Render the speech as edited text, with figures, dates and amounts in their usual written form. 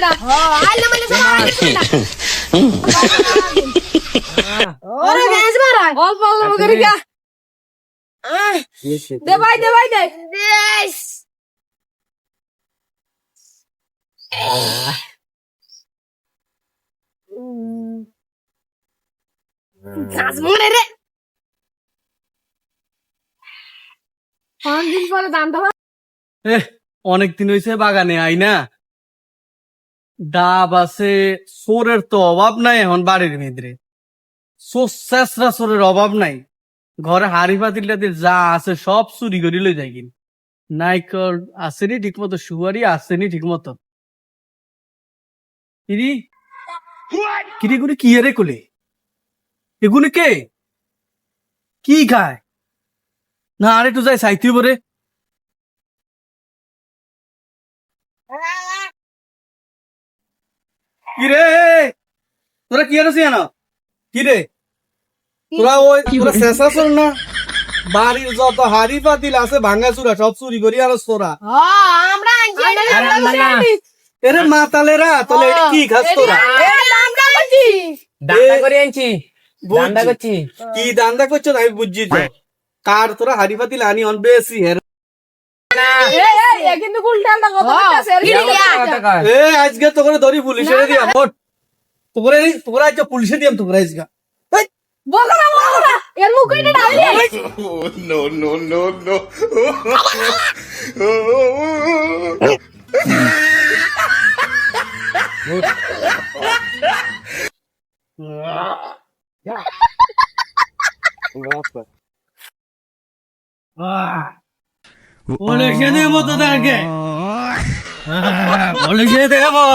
না আইলে মানে সব ওরে গ্যাস মারা অল্প অল্প করে গা দে ভাই দে দেশ গাছ মরে রে অনেকদিন পরে দামটা অনেকদিন হয়েছে বাগানে আই না, ডাব আছে, সোরের তো অভাব নাই এখন বাড়ির মেয়েদের, চেঁচড়া সোরের অভাব নাই। ঘরে হাড়ি পাতিলাতে যা আছে সব চুরি করে লই যায় কিন। নাইকল আসেনি ঠিক মতো, সুয়ারি আসেনি ঠিক মতো। কিরি কিরি গুলি কি রে কোলে, এগুলি কে কি খায় না? আর একটু যাই সাইতে বরে। কিরে তোরা কি আছিস না? কিরে তোরা ওই তোরা শেষা চল না, বাড়ির যত হাড়ি পাতিল আছে ভাঙ্গা চুরা সব চুরি করি আর তোরা আমরা আনছি এরে মাতালেরা তাহলে এটা কি খাস তোরা? দান্দা করে আনছি, দান্দা করছি। কি দান্দা করছো আমি বুঝছি তো, কার তোরা হাড়ি পাতিল আনি অন বেশি হের। কিন্তু উল্টালটা কথা বলতেছে এ আজকে তোকে ধরি পুলিশে দিয়া মোট তোরে তোরা আজকে পুলিশে দিয়াম তোরা আজকে বলো না এর মুখে এটা ডালি No, no, no, no. পুলিশে দেবো তোদেরকে, পুলিশে দেবো।